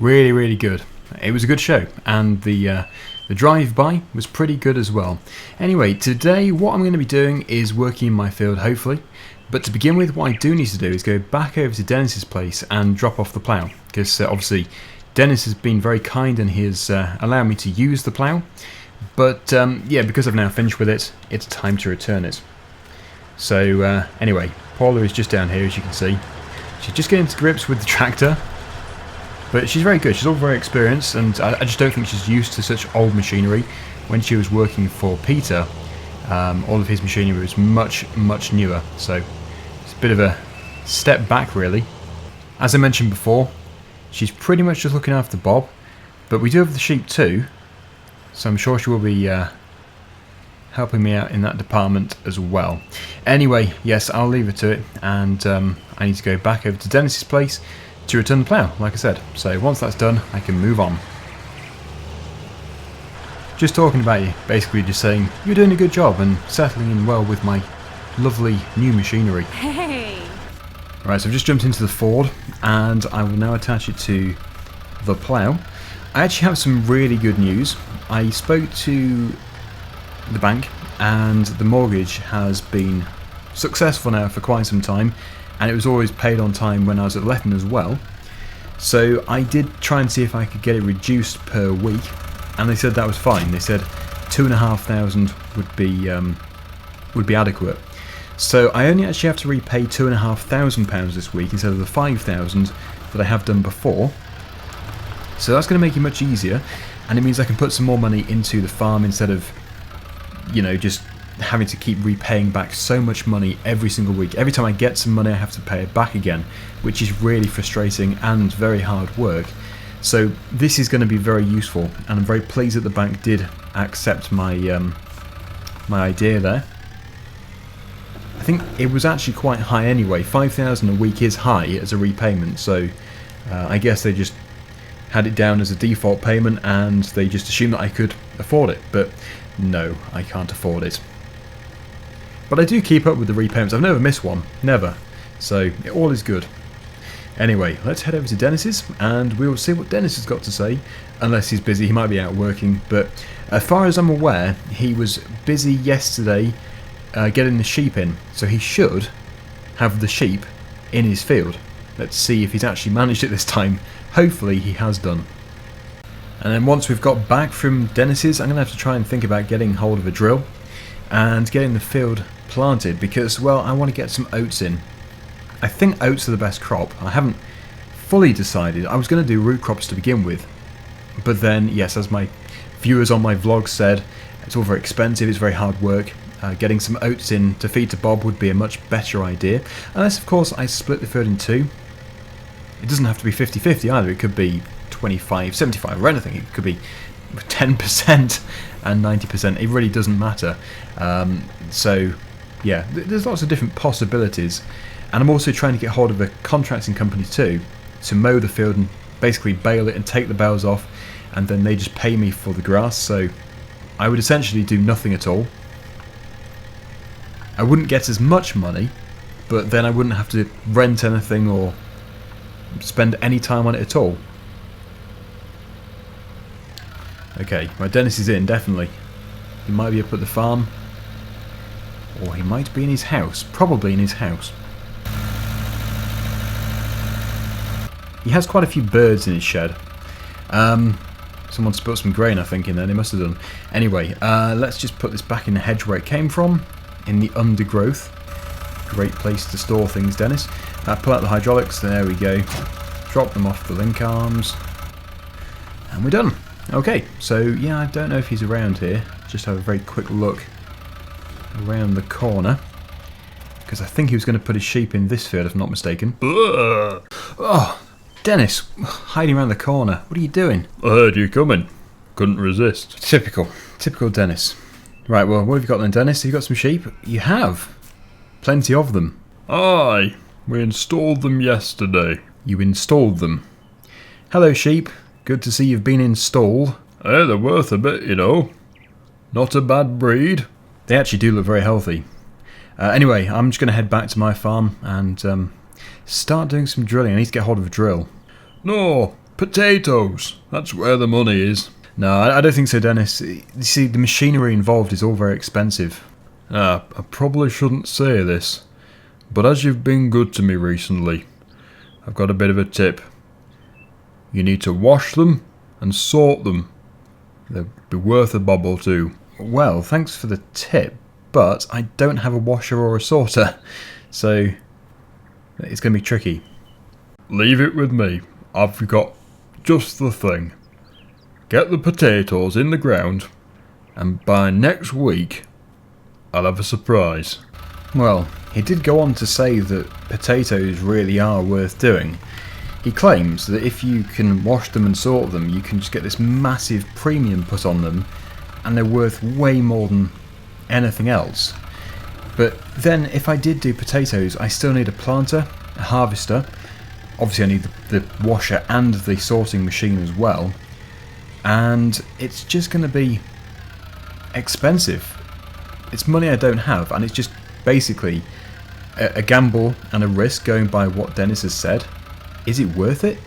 Really, really good. It was a good show, and the drive-by was pretty good as well. Anyway, today what I'm going to be doing is working in my field, hopefully. But to begin with, what I do need to do is go back over to Dennis's place and drop off the plough, because obviously Dennis has been very kind and he has allowed me to use the plough. But yeah, because I've now finished with it, it's time to return it. So anyway, Paula is just down here, as you can see. She's just getting to grips with the tractor, but she's very good. She's all very experienced, and I just don't think she's used to such old machinery. When she was working for Peter, all of his machinery was much, much newer, so it's a bit of a step back, really. As I mentioned before, she's pretty much just looking after Bob, but we do have the sheep too, so I'm sure she will be helping me out in that department as well. Anyway, yes, I'll leave her to it, and I need to go back over to Dennis's place to return the plough, like I said. So once that's done, I can move on. Just talking about you, basically just saying you're doing a good job and settling in well with my lovely new machinery. Hey! Right, so I've just jumped into the Ford, and I will now attach it to the plough. I actually have some really good news. I spoke to the bank, and the mortgage has been successful now for quite some time, and it was always paid on time when I was at Letton as well. So I did try and see if I could get it reduced per week, and they said that was fine. They said £2,500 would be adequate. So I only actually have to repay £2,500 this week instead of the £5,000 that I have done before. So that's going to make it much easier, and it means I can put some more money into the farm instead of, you know, just having to keep repaying back so much money every single week. Every time I get some money I have to pay it back again, which is really frustrating and very hard work. So this is going to be very useful, and I'm very pleased that the bank did accept my my idea there. I think it was actually quite high anyway. £5,000 a week is high as a repayment, so I guess they just had it down as a default payment and they just assumed that I could afford it, but no, I can't afford it. But I do keep up with the repayments. I've never missed one, never. So all is good. Anyway, let's head over to Dennis's and we will see what Dennis has got to say. Unless he's busy, he might be out working. But as far as I'm aware, he was busy yesterday getting the sheep in. So he should have the sheep in his field. Let's see if he's actually managed it this time. Hopefully he has done. And then once we've got back from Dennis's, I'm going to have to try and think about getting hold of a drill and getting the field planted, because, well, I want to get some oats in. I think oats are the best crop. I haven't fully decided. I was going to do root crops to begin with, but then, yes, as my viewers on my vlog said, it's all very expensive, it's very hard work. Getting some oats in to feed to Bob would be a much better idea, unless of course I split the field in two. It doesn't have to be 50-50 either. It could be 25-75 or anything. It could be 10% and 90%. It really doesn't matter. So yeah, there's lots of different possibilities, and I'm also trying to get hold of a contracting company too to mow the field and basically bale it and take the bales off, and then they just pay me for the grass. So I would essentially do nothing at all. I wouldn't get as much money, but then I wouldn't have to rent anything or spend any time on it at all. Okay, right, Dennis is in, definitely. He might be up at the farm, or he might be in his house. Probably in his house. He has quite a few birds in his shed. Someone spilt some grain, I think, in there. They must have done. Anyway, let's just put this back in the hedge where it came from, in the undergrowth. Great place to store things, Dennis. Pull out the hydraulics. There we go. Drop them off the link arms, and we're done. Okay, so yeah, I don't know if he's around here. Just have a very quick look around the corner, because I think he was going to put his sheep in this field, if I'm not mistaken. Oh, Dennis, hiding around the corner. What are you doing? I heard you coming. Couldn't resist. Typical Dennis. Right, well, what have you got then, Dennis? Have you got some sheep? You have. Plenty of them. Aye, we installed them yesterday. You installed them. Hello, sheep. Good to see you've been installed. Hey, they're worth a bit, you know. Not a bad breed. They actually do look very healthy. Anyway, I'm just going to head back to my farm and start doing some drilling. I need to get hold of a drill. No, Potatoes. That's where the money is. No, I don't think so, Dennis. You see, the machinery involved is all very expensive. I probably shouldn't say this, but as you've been good to me recently, I've got a bit of a tip. You need to wash them and sort them. They'll be worth a bob or two. Well, thanks for the tip, but I don't have a washer or a sorter, so it's going to be tricky. Leave it with me. I've got just the thing. Get the potatoes in the ground, and by next week, I'll have a surprise. Well, he did go on to say that potatoes really are worth doing. He claims that if you can wash them and sort them, you can just get this massive premium put on them, and they're worth way more than anything else. But then, if I did do potatoes, I still need a planter, a harvester. Obviously, I need the washer and the sorting machine as well. And it's just going to be expensive. It's money I don't have, and it's just basically a gamble and a risk going by what Dennis has said. Is it worth it?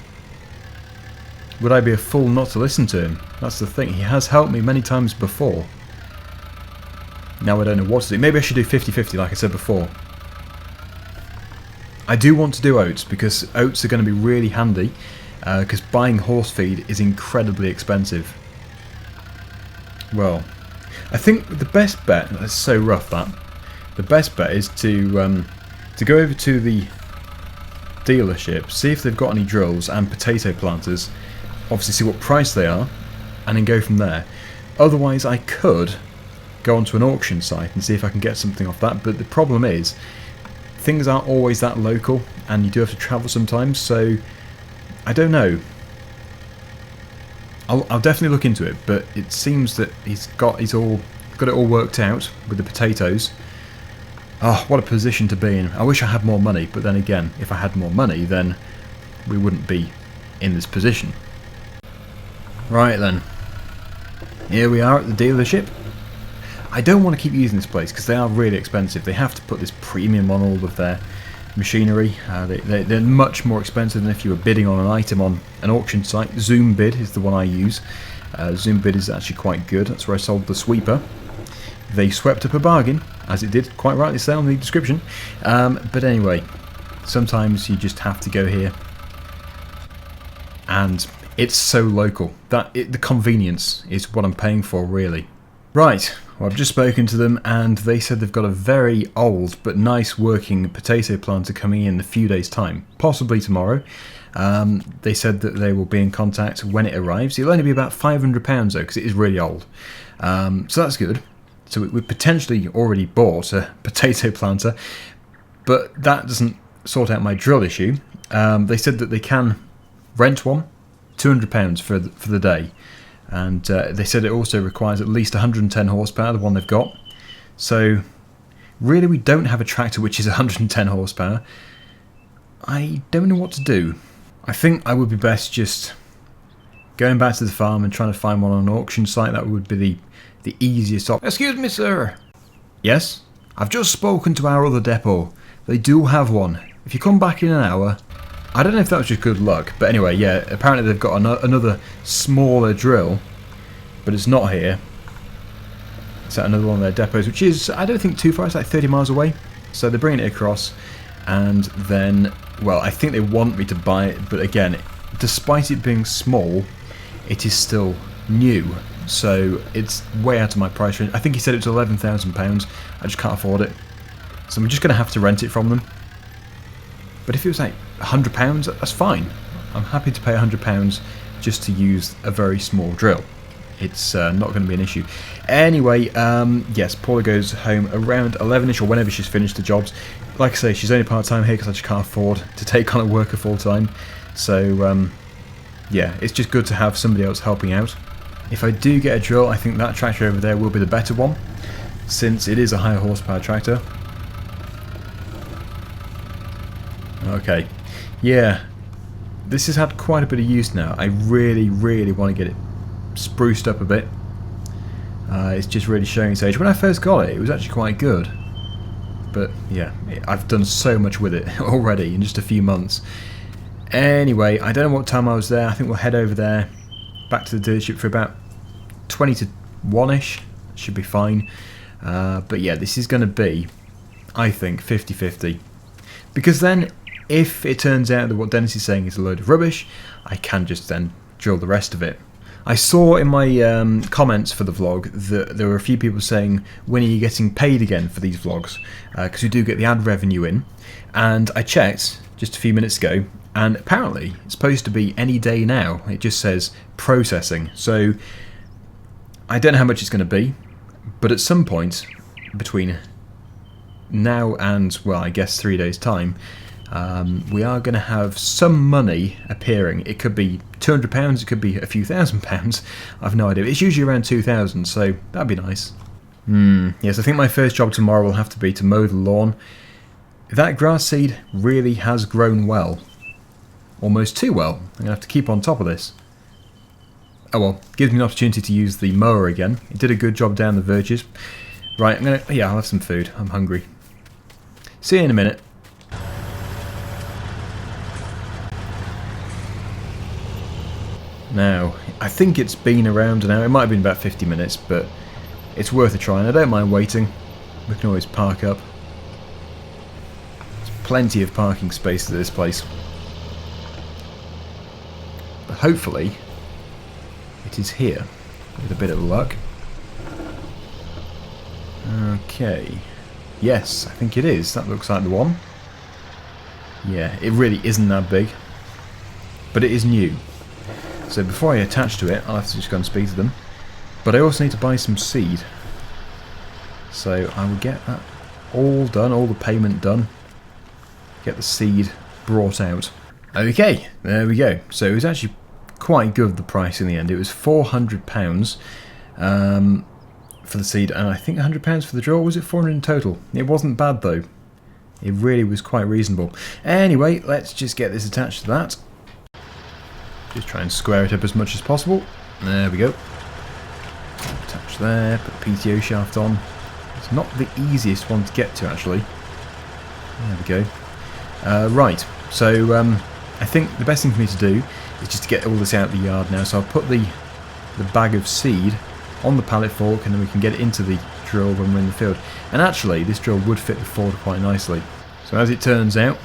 Would I be a fool not to listen to him? That's the thing. He has helped me many times before. Now I don't know what to do. Maybe I should do 50-50 like I said before. I do want to do oats because oats are going to be really handy. Because buying horse feed is incredibly expensive. Well, I think the best bet, that's so rough that, the best bet is to go over to the dealership, see if they've got any drills and potato planters, obviously see what price they are, and then go from there. Otherwise I could go onto an auction site and see if I can get something off that, but the problem is, things aren't always that local, and you do have to travel sometimes, so I don't know. I'll definitely look into it, but it seems that he's got it all worked out with the potatoes. Oh, what a position to be in. I wish I had more money, but then again, if I had more money, then we wouldn't be in this position. Right then. Here we are at the dealership. I don't want to keep using this place because they are really expensive. They have to put this premium on all of their machinery. They're much more expensive than if you were bidding on an item on an auction site. Zoom Bid is the one I use. Zoom Bid is actually quite good. That's where I sold the sweeper. They swept up a bargain, as it did quite rightly say on the description. But anyway, sometimes you just have to go here, and it's so local that the convenience is what I'm paying for, really. Right, well, I've just spoken to them, and they said they've got a very old but nice working potato planter coming in a few days' time, possibly tomorrow. They said that they will be in contact when it arrives. It'll only be about £500 though, because it is really old. So that's good. So we've potentially already bought a potato planter, but that doesn't sort out my drill issue. They said that they can rent one, £200 for the day. And they said it also requires at least 110 horsepower, the one they've got. So, really we don't have a tractor which is 110 horsepower. I don't know what to do. I think I would be best just going back to the farm and trying to find one on an auction site. That would be the easiest option. Excuse me, sir. Yes? I've just spoken to our other depot. They do have one. If you come back in an hour... I don't know if that was just good luck, but anyway, yeah, apparently they've got another smaller drill, but it's not here. It's at another one of their depots, which is, I don't think too far, it's like 30 miles away. So they're bringing it across, and then, well, I think they want me to buy it, but again, despite it being small, it is still new. So it's way out of my price range. I think he said it was £11,000, I just can't afford it. So I'm just going to have to rent it from them. But if it was like £100, that's fine. I'm happy to pay £100 just to use a very small drill. It's not going to be an issue. Anyway, yes, Paula goes home around 11ish or whenever she's finished the jobs. Like I say, she's only part-time here because I just can't afford to take on a worker full-time. So, yeah, it's just good to have somebody else helping out. If I do get a drill, I think that tractor over there will be the better one, since it is a higher horsepower tractor. Okay, yeah, this has had quite a bit of use now. I really, really want to get it spruced up a bit. It's just really showing its age. When I first got it, it was actually quite good. But yeah, I've done so much with it already in just a few months. Anyway, I don't know what time I was there. I think we'll head over there, back to the dealership for about 20 to 1ish. Should be fine. But yeah, this is going to be, I think, 50-50. Because then, if it turns out that what Dennis is saying is a load of rubbish, I can just then drill the rest of it. I saw in my comments for the vlog that there were a few people saying, when are you getting paid again for these vlogs? Because we do get the ad revenue in. And I checked just a few minutes ago, and apparently it's supposed to be any day now. It just says processing. So I don't know how much it's going to be, but at some point between now and, well, I guess 3 days' time, we are going to have some money appearing. It could be £200, it could be a few £1,000s. I've no idea. It's usually around 2,000, so that'd be nice. Yes, I think my first job tomorrow will have to be to mow the lawn. That grass seed really has grown well. Almost too well. I'm going to have to keep on top of this. Oh well, gives me an opportunity to use the mower again. It did a good job down the verges. Right, I'll have some food. I'm hungry. See you in a minute. Now, I think it's been around an hour. It might have been about 50 minutes, but it's worth a try, and I don't mind waiting. We can always park up. There's plenty of parking space at this place. But hopefully, it is here, with a bit of luck. Okay. Yes, I think it is. That looks like the one. Yeah, it really isn't that big. But it is new. So before I attach to it, I'll have to just go and speak to them. But I also need to buy some seed. So I will get that all done, all the payment done. Get the seed brought out. Okay, there we go. So it was actually quite good, the price in the end. It was £400 for the seed, and I think £100 for the drill. Was it 400 in total? It wasn't bad though. It really was quite reasonable. Anyway, let's just get this attached to that. Just try and square it up as much as possible. There we go. Attach there, put the PTO shaft on. It's not the easiest one to get to, actually. There we go. Right, so I think the best thing for me to do is just to get all this out of the yard now. So I'll put the bag of seed on the pallet fork, and then we can get it into the drill when we're in the field. And actually, this drill would fit the Ford quite nicely. So as it turns out,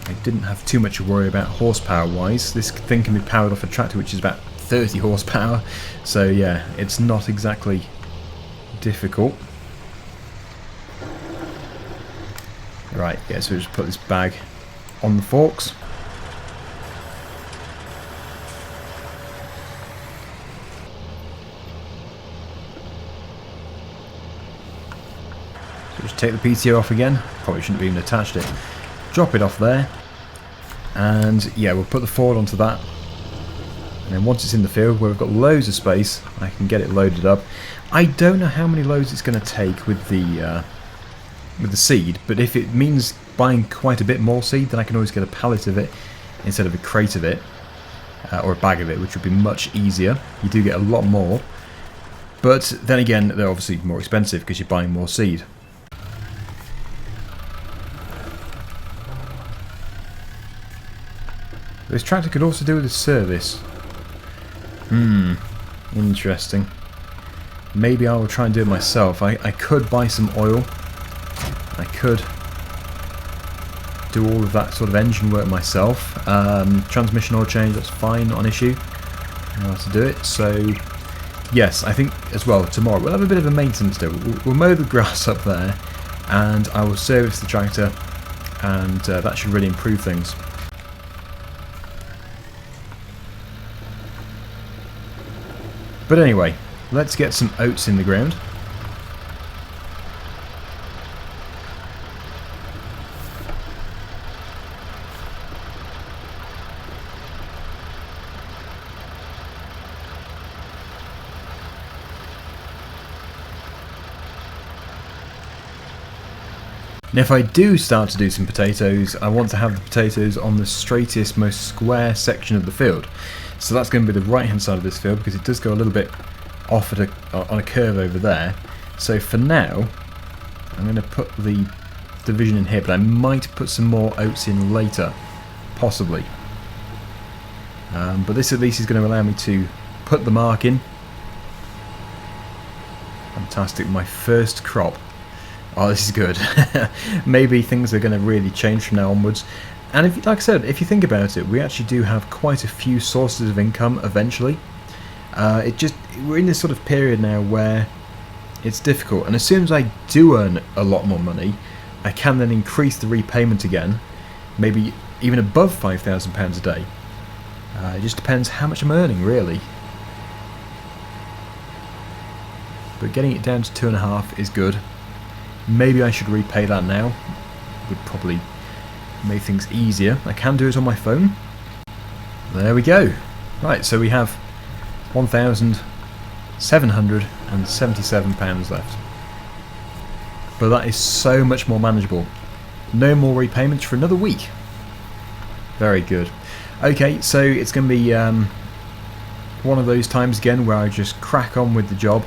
I didn't have too much to worry about horsepower-wise. This thing can be powered off a tractor which is about 30 horsepower. So yeah, it's not exactly difficult. Right, yeah, so we'll just put this bag on the forks. So just take the PTO off again. Probably shouldn't have even attached it. Drop it off there, and yeah, we'll put the Ford onto that, and then once it's in the field where we've got loads of space, I can get it loaded up. I don't know how many loads it's going to take with the seed, but if it means buying quite a bit more seed, then I can always get a pallet of it instead of a crate of it, or a bag of it, which would be much easier. You do get a lot more, but then again, they're obviously more expensive because you're buying more seed. This tractor could also do with a service. Interesting. Maybe I will try and do it myself. I could buy some oil. I could do all of that sort of engine work myself. Transmission oil change, that's fine, not an issue. I know how to do it. So, yes, I think as well tomorrow we'll have a bit of a maintenance day. We'll mow the grass up there, and I will service the tractor, and that should really improve things. But anyway, let's get some oats in the ground. Now if I do start to do some potatoes, I want to have the potatoes on the straightest, most square section of the field. So that's going to be the right hand side of this field, because it does go a little bit off at on a curve over there. So for now, I'm going to put the division in here, but I might put some more oats in later, possibly. But this at least is going to allow me to put the mark in. Fantastic, my first crop. Oh, this is good. Maybe things are going to really change from now onwards. And if, like I said, if you think about it, we actually do have quite a few sources of income eventually. We're in this sort of period now where it's difficult, and as soon as I do earn a lot more money, I can then increase the repayment again, maybe even above £5,000 a day. It just depends how much I'm earning, really. But getting it down to 2.5 is good. Maybe I should repay that now. Would probably make things easier. I can do it on my phone. There we go. Right, so we have £1,777 left. But that is so much more manageable. No more repayments for another week. Very good. Okay, so it's going to be one of those times again where I just crack on with the job.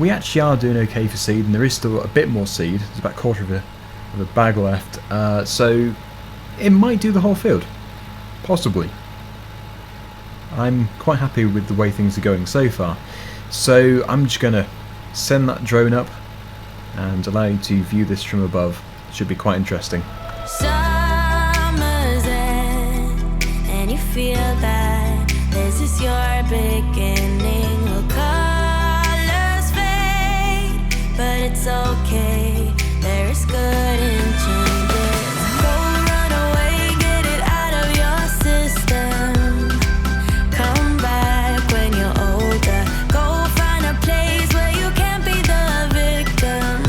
We actually are doing okay for seed, and there is still a bit more seed. There's about a quarter of a bag left. So it might do the whole field. Possibly. I'm quite happy with the way things are going so far. So I'm just going to send that drone up and allow you to view this from above. It should be quite interesting. Summer's end, and you feel that this is your beginning. Well, colors fade, but it's okay. There is good in changes. Go run away, get it out of your system. Come back when you're older. Go find a place where you can't be the victim.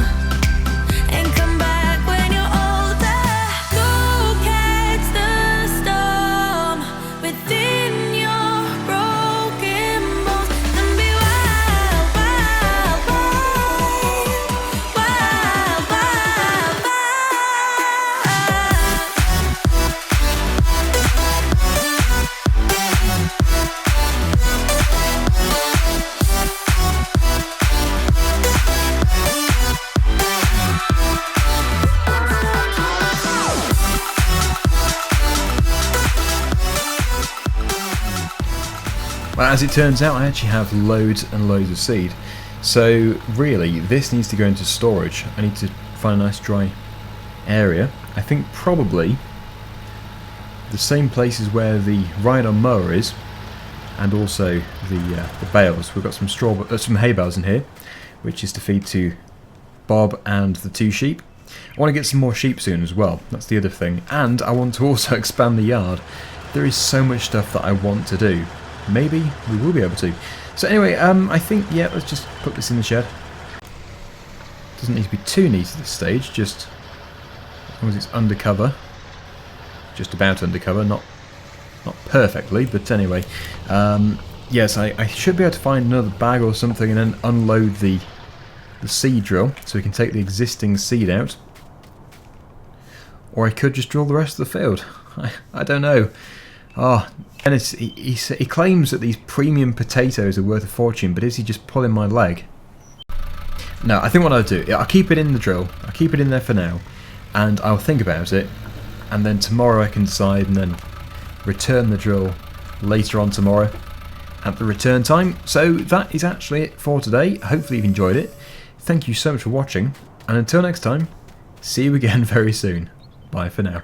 And come back when you're older. Go catch the storm within your broken bones. And be wild, wild, wild, wild, wild, wild. Well, as it turns out, I actually have loads and loads of seed. So really, this needs to go into storage. I need to find a nice dry area. I think probably the same places where the ride-on mower is, and also the bales. We've got some some hay bales in here, which is to feed to Bob and the 2 sheep. I want to get some more sheep soon as well. That's the other thing. And I want to also expand the yard. There is so much stuff that I want to do. Maybe we will be able to. So anyway, I think, yeah, let's just put this in the shed. Doesn't need to be too neat at this stage, just as long as it's undercover. Just about undercover, not perfectly, but anyway. Yes, I should be able to find another bag or something and then unload the seed drill, so we can take the existing seed out. Or I could just drill the rest of the field. I don't know. Oh, and he claims that these premium potatoes are worth a fortune, but is he just pulling my leg? No, I think what I'll do, I'll keep it in the drill. I'll keep it in there for now, and I'll think about it, and then tomorrow I can decide and then return the drill later on tomorrow at the return time. So that is actually it for today. Hopefully you've enjoyed it. Thank you so much for watching, and until next time, see you again very soon. Bye for now.